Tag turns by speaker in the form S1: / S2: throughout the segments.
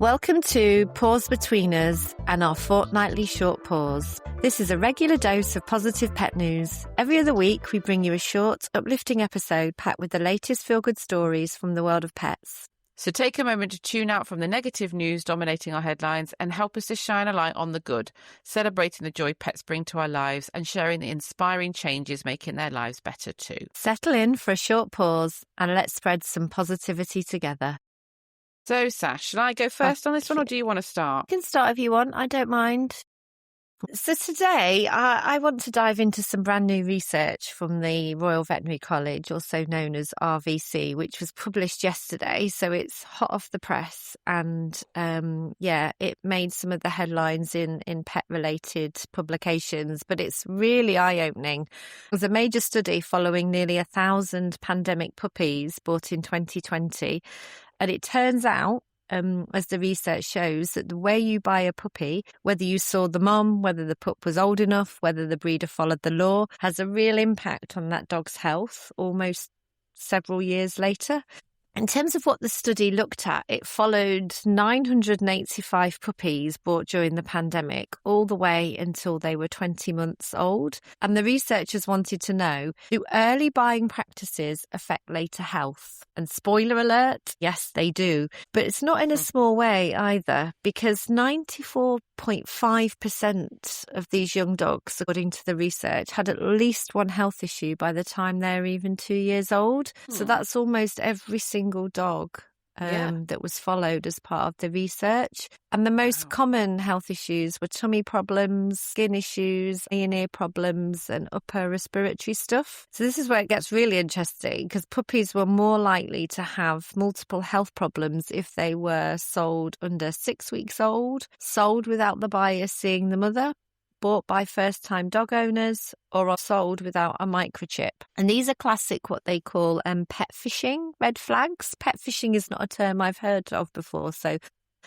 S1: Welcome to Paws Between Us and our fortnightly short pause. This is a regular dose of positive pet news. Every other week, we bring you a short, uplifting episode packed with the latest feel-good stories from the world of pets.
S2: So take a moment to tune out from the negative news dominating our headlines and help us to shine a light on the good, celebrating the joy pets bring to our lives and sharing the inspiring changes making their lives better too.
S1: Settle in for a short pause and let's spread some positivity together.
S2: So, Sash, shall I go first on this one, or do you want to start?
S1: You can start if you want, I don't mind. So today, I want to dive into some brand new research from the Royal Veterinary College, also known as RVC, which was published yesterday. So it's hot off the press and, it made some of the headlines in pet-related publications, but it's really eye-opening. It was a major study following nearly 1,000 pandemic puppies bought in 2020. And it turns out, as the research shows, that the way you buy a puppy, whether you saw the mum, whether the pup was old enough, whether the breeder followed the law, has a real impact on that dog's health almost several years later. In terms of what the study looked at, it followed 985 puppies bought during the pandemic all the way until they were 20 months old. And the researchers wanted to know, do early buying practices affect later health? And spoiler alert, yes, they do. But it's not in a small way either, because 94.5% of these young dogs, according to the research, had at least one health issue by the time they're even 2 years old. So that's almost every single dog that was followed as part of the research. And the most common health issues were tummy problems, skin issues, ear and ear problems, and upper respiratory stuff. So this is where it gets really interesting, because puppies were more likely to have multiple health problems if they were sold under 6 weeks old, sold without the buyer seeing the mother, bought by first-time dog owners, or are sold without a microchip. And these are classic what they call pet phishing red flags. Pet phishing is not a term I've heard of before, so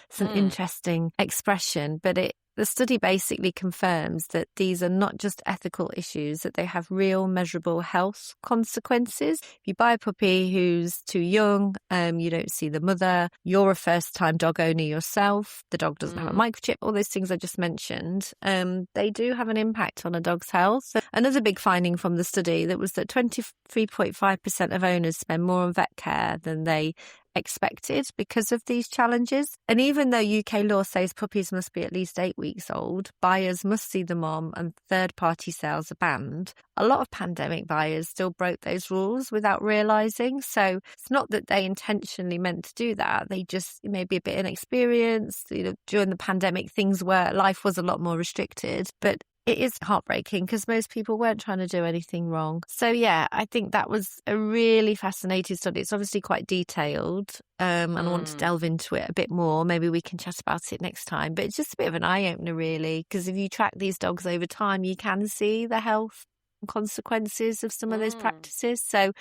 S1: it's an interesting expression. But the study basically confirms that these are not just ethical issues, that they have real measurable health consequences. If you buy a puppy who's too young, you don't see the mother, you're a first-time dog owner yourself, the dog doesn't have a microchip, all those things I just mentioned, they do have an impact on a dog's health. So another big finding from the study that was that 23.5% of owners spend more on vet care than they expected because of these challenges. And even though UK law says puppies must be at least 8 weeks old, buyers must see the mom and third-party sales are banned, a lot of pandemic buyers still broke those rules without realising. So it's not that they intentionally meant to do that. They just maybe a bit inexperienced. During the pandemic, life was a lot more restricted. But it is heartbreaking because most people weren't trying to do anything wrong. So, yeah, I think that was a really fascinating study. It's obviously quite detailed and I want to delve into it a bit more. Maybe we can chat about it next time. But it's just a bit of an eye-opener, really, because if you track these dogs over time, you can see the health consequences of some of those practices. So,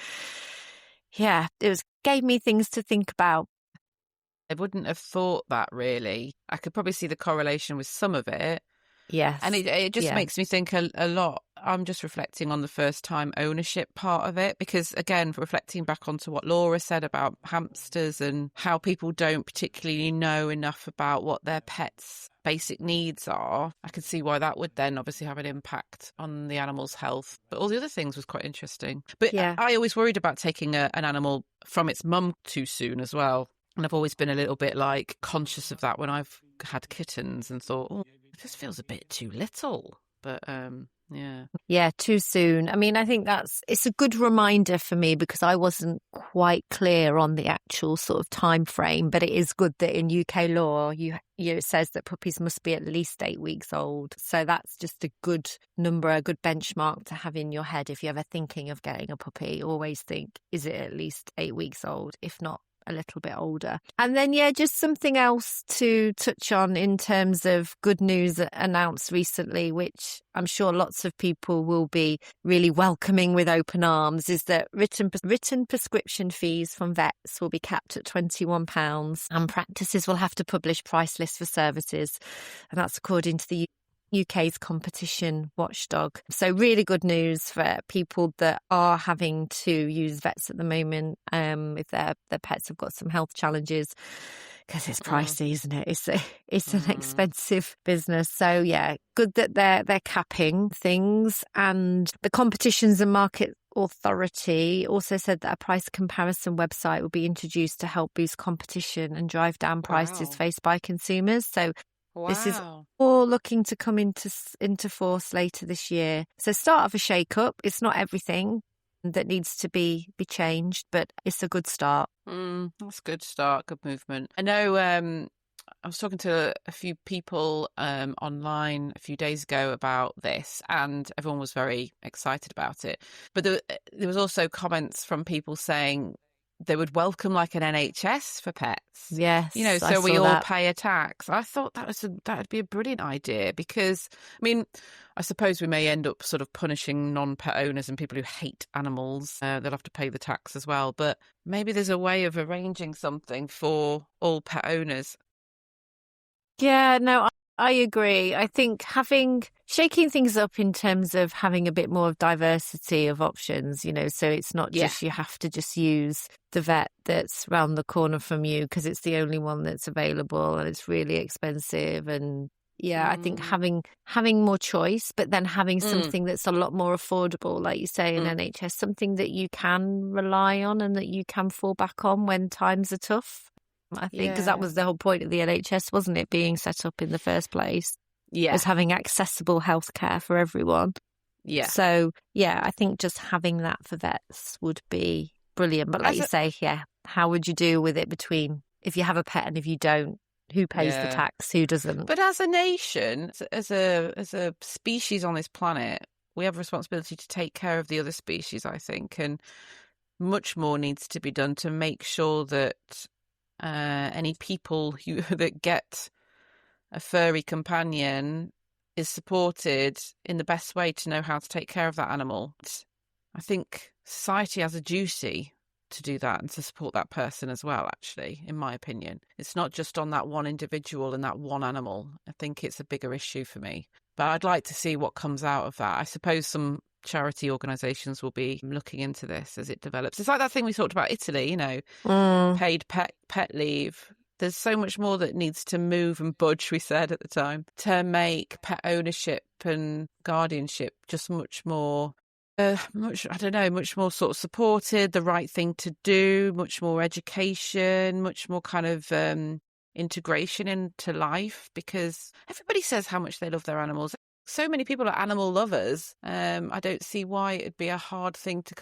S1: yeah, gave me things to think about.
S2: I wouldn't have thought that, really. I could probably see the correlation with some of it.
S1: Yes.
S2: And it just makes me think a lot. I'm just reflecting on the first time ownership part of it, because, again, reflecting back onto what Laura said about hamsters and how people don't particularly know enough about what their pets' basic needs are, I could see why that would then obviously have an impact on the animal's health. But all the other things was quite interesting. But I always worried about taking an animal from its mum too soon as well. And I've always been a little bit conscious of that when I've had kittens and thought, it just feels a bit too little. But
S1: Yeah, too soon. I mean, I think it's a good reminder for me because I wasn't quite clear on the actual sort of time frame. But it is good that in UK law, it says that puppies must be at least 8 weeks old. So that's just a good number, a good benchmark to have in your head if you're ever thinking of getting a puppy. Always think, is it at least 8 weeks old? If not, a little bit older. And then, just something else to touch on in terms of good news announced recently, which I'm sure lots of people will be really welcoming with open arms, is that written prescription fees from vets will be capped at £21 and practices will have to publish price lists for services. And that's according to the UK's competition watchdog. So really good news for people that are having to use vets at the moment, if their pets have got some health challenges, because it's pricey, isn't it? It's an expensive business. So yeah, good that they're capping things. And the Competitions and Market Authority also said that a price comparison website will be introduced to help boost competition and drive down prices faced by consumers. So this is all looking to come into force later this year. So start of a shake-up. It's not everything that needs to be changed, but it's a good start.
S2: That's a good start, good movement. I know I was talking to a few people online a few days ago about this, and everyone was very excited about it. But there was also comments from people saying they would welcome like an NHS for pets.
S1: Yes,
S2: you know, so we all pay a tax. I thought that'd be a brilliant idea, because I mean, I suppose we may end up sort of punishing non-pet owners and people who hate animals. They'll have to pay the tax as well. But maybe there's a way of arranging something for all pet owners.
S1: Yeah, no, I agree. I think shaking things up in terms of having a bit more of diversity of options, you know, so it's not just you have to just use the vet that's round the corner from you because it's the only one that's available and it's really expensive. And yeah, I think having more choice, but then having something that's a lot more affordable, like you say, in NHS, something that you can rely on and that you can fall back on when times are tough. I think, because that was the whole point of the NHS, wasn't it, being set up in the first place? Yeah. Was having accessible healthcare for everyone. Yeah. So, yeah, I think just having that for vets would be brilliant. But like you say, how would you deal with it between if you have a pet and if you don't? Who pays the tax? Who doesn't?
S2: But as a nation, as a species on this planet, we have a responsibility to take care of the other species, I think. And much more needs to be done to make sure that any people that get a furry companion is supported in the best way to know how to take care of that animal. I think society has a duty to do that and to support that person as well, actually, in my opinion. It's not just on that one individual and that one animal. I think it's a bigger issue for me. But I'd like to see what comes out of that. I suppose some charity organisations will be looking into this as it develops. It's like that thing we talked about Italy, you know, paid pet leave. There's so much more that needs to move and budge, we said at the time, to make pet ownership and guardianship just much more, much more sort of supported, the right thing to do, much more education, much more kind of integration into life, because everybody says how much they love their animals. So many people are animal lovers. I don't see why it'd be a hard thing to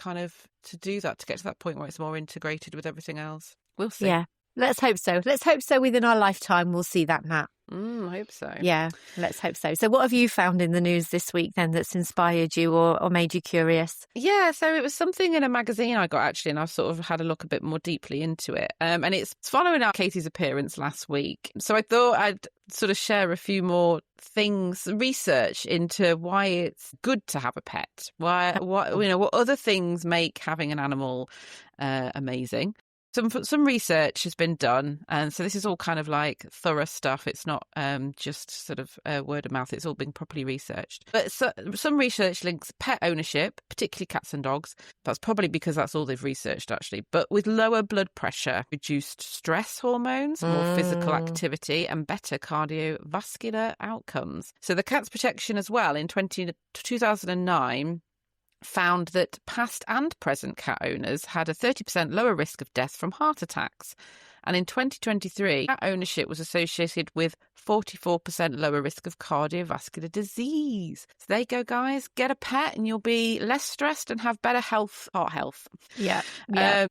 S2: do that, to get to that point where it's more integrated with everything else. We'll see.
S1: Yeah, let's hope so. Let's hope so within our lifetime we'll see that, Nat.
S2: I hope so.
S1: Yeah, let's hope so. So what have you found in the news this week then that's inspired you or made you curious?
S2: Yeah, so it was something in a magazine I got, actually, and I've sort of had a look a bit more deeply into it. And it's following up Katie's appearance last week. So I thought I'd sort of share a few more things, research into why it's good to have a pet. What other things make having an animal amazing. Some research has been done, and so this is all kind of like thorough stuff. It's not just sort of word of mouth. It's all been properly researched. But some research links pet ownership, particularly cats and dogs. That's probably because that's all they've researched, actually. But with lower blood pressure, reduced stress hormones, more physical activity, and better cardiovascular outcomes. So the Cats Protection as well in 2009 found that past and present cat owners had a 30% lower risk of death from heart attacks. And in 2023, cat ownership was associated with 44% lower risk of cardiovascular disease. So there you go, guys. Get a pet and you'll be less stressed and have better heart health.
S1: Yeah.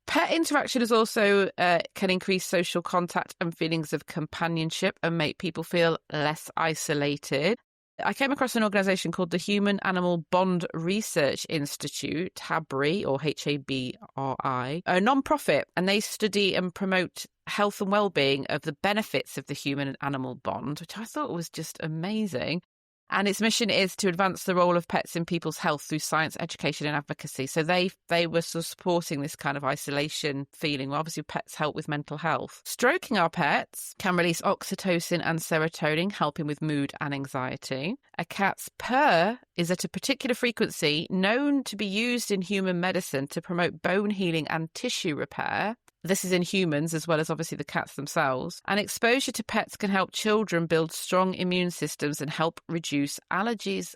S2: Pet interaction is also can increase social contact and feelings of companionship and make people feel less isolated. I came across an organisation called the Human Animal Bond Research Institute, HABRI, or HABRI, a non-profit, and they study and promote health and well-being of the benefits of the human and animal bond, which I thought was just amazing. And its mission is to advance the role of pets in people's health through science, education and advocacy. So they were sort of supporting this kind of isolation feeling. Well, obviously, pets help with mental health. Stroking our pets can release oxytocin and serotonin, helping with mood and anxiety. A cat's purr is at a particular frequency known to be used in human medicine to promote bone healing and tissue repair. This is in humans as well as obviously the cats themselves. And exposure to pets can help children build strong immune systems and help reduce allergies.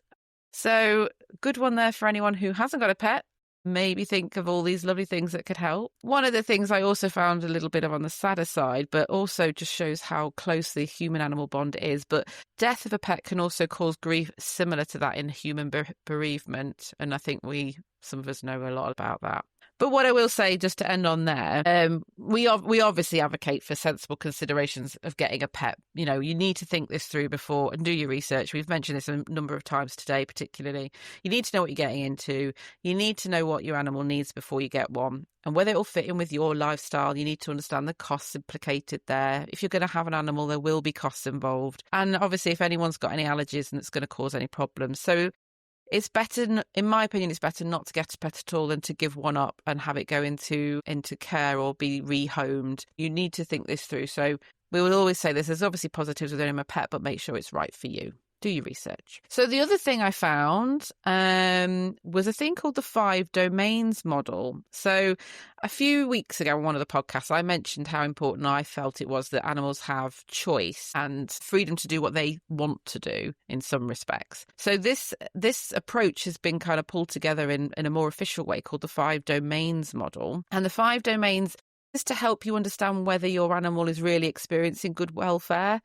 S2: So good one there for anyone who hasn't got a pet. Maybe think of all these lovely things that could help. One of the things I also found a little bit of on the sadder side, but also just shows how close the human-animal bond is. But death of a pet can also cause grief similar to that in human bereavement. And I think some of us know a lot about that. But what I will say, just to end on there, we obviously advocate for sensible considerations of getting a pet. You know, you need to think this through before and do your research. We've mentioned this a number of times today, particularly. You need to know what you're getting into. You need to know what your animal needs before you get one. And whether it will fit in with your lifestyle, you need to understand the costs implicated there. If you're going to have an animal, there will be costs involved. And obviously, if anyone's got any allergies and it's going to cause any problems. So it's better, in my opinion, it's better not to get a pet at all than to give one up and have it go into care or be rehomed. You need to think this through. So we will always say this, there's obviously positives with owning a pet, but make sure it's right for you. Do your research. So the other thing I found was a thing called the 5 domains model. So a few weeks ago on one of the podcasts, I mentioned how important I felt it was that animals have choice and freedom to do what they want to do in some respects. So this approach has been kind of pulled together in a more official way called the 5 domains model. And the 5 domains is to help you understand whether your animal is really experiencing good welfare.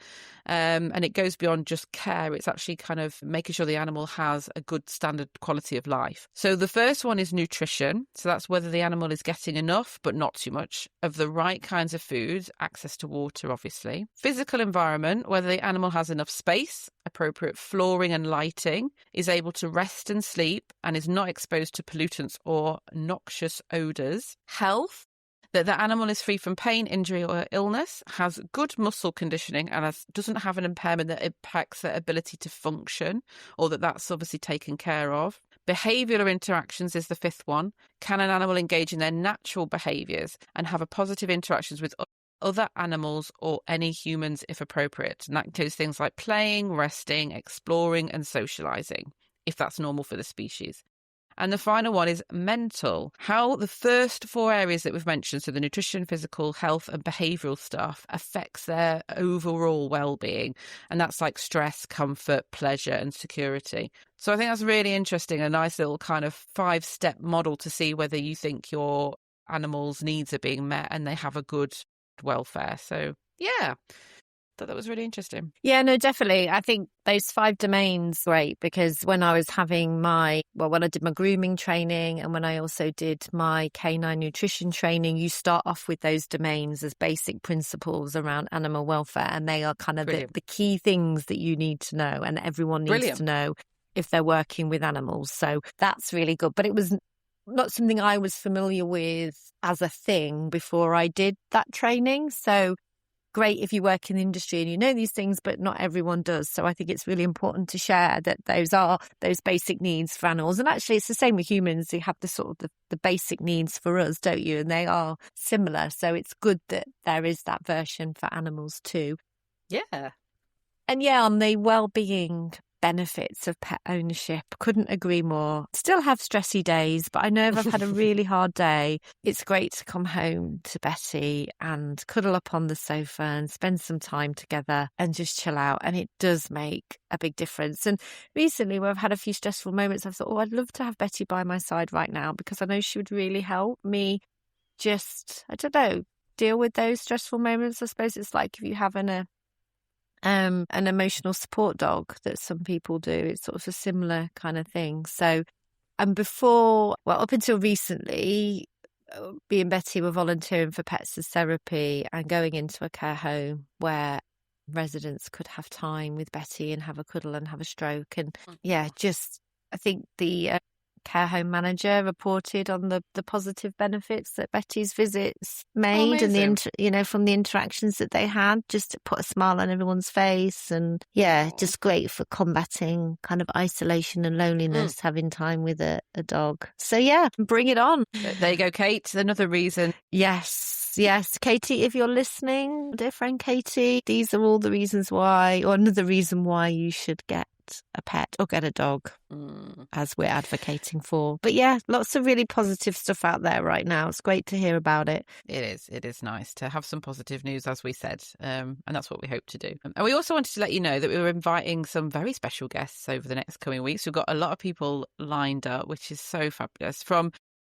S2: And it goes beyond just care. It's actually kind of making sure the animal has a good standard quality of life. So the first one is nutrition. So that's whether the animal is getting enough, but not too much, of the right kinds of food, access to water, obviously. Physical environment, whether the animal has enough space, appropriate flooring and lighting, is able to rest and sleep, and is not exposed to pollutants or noxious odours. Health, that the animal is free from pain, injury or illness, has good muscle conditioning and doesn't have an impairment that impacts their ability to function, or that's obviously taken care of. Behavioural interactions is the 5th one. Can an animal engage in their natural behaviours and have a positive interactions with other animals or any humans if appropriate? And that includes things like playing, resting, exploring and socialising, if that's normal for the species. And the final one is mental. How the first 4 areas that we've mentioned, so the nutrition, physical, health and behavioural stuff, affects their overall well-being. And that's like stress, comfort, pleasure and security. So I think that's really interesting, a nice little kind of 5-step model to see whether you think your animal's needs are being met and they have a good welfare. So yeah. Thought that was really interesting.
S1: Yeah, no, definitely. I think those 5 domains great, because when I was having when I did my grooming training and when I also did my canine nutrition training, you start off with those domains as basic principles around animal welfare, and they are kind of the key things that you need to know and everyone needs to know if they're working with animals. So that's really good. But it was not something I was familiar with as a thing before I did that training. So great if you work in the industry and you know these things, but not everyone does. So I think it's really important to share that those are those basic needs for animals. And actually, it's the same with humans. You have the sort of the basic needs for us, don't you? And they are similar. So it's good that there is that version for animals too.
S2: Yeah.
S1: And yeah, on the well-being benefits of pet ownership, couldn't agree more. Still have stressy days, but I know if I've had a really hard day, it's great to come home to Betty and cuddle up on the sofa and spend some time together and just chill out. And it does make a big difference. And recently, where I've had a few stressful moments, I've thought, I'd love to have Betty by my side right now, because I know she would really help me just, I don't know, deal with those stressful moments. I suppose it's like if you have an emotional support dog that some people do. It's sort of a similar kind of thing. So, and up until recently, me and Betty were volunteering for Pets as Therapy and going into a care home where residents could have time with Betty and have a cuddle and have a stroke. And yeah, just I think the care home manager reported on the positive benefits that Betty's visits made, and from the interactions that they had, just to put a smile on everyone's face, and just great for combating kind of isolation and loneliness, having time with a dog. So bring it on.
S2: There you go, Kate. Another reason.
S1: Yes, Katie, if you're listening, dear friend Katie, these are all the reasons why, or another reason why you should get a pet or get a dog, as we're advocating for. But lots of really positive stuff out there right now. It's great to hear about it.
S2: It is nice to have some positive news, as we said, and that's what we hope to do. And we also wanted to let you know that we were inviting some very special guests over the next coming weeks. We've got a lot of people lined up, which is so fabulous, from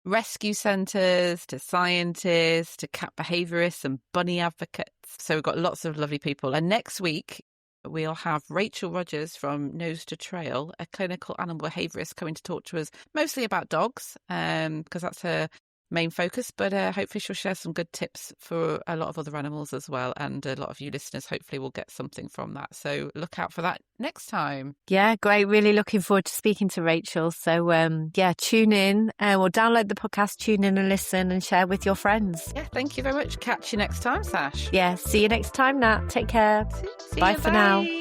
S2: rescue centres to scientists to cat behaviourists and bunny advocates. So we've got lots of lovely people. And next week we'll have Rachel Rogers from Nose to Trail, a clinical animal behaviourist, coming to talk to us mostly about dogs, because that's her main focus, but hopefully she'll share some good tips for a lot of other animals as well, and a lot of you listeners hopefully will get something from that. So look out for that next time.
S1: Yeah, great. Really looking forward to speaking to Rachel. So tune in, or download the podcast, tune in and listen and share with your friends.
S2: Yeah, thank you very much. Catch you next time, Sash.
S1: Yeah, see you next time, Nat. Take care.
S2: See
S1: Bye
S2: you,
S1: for now.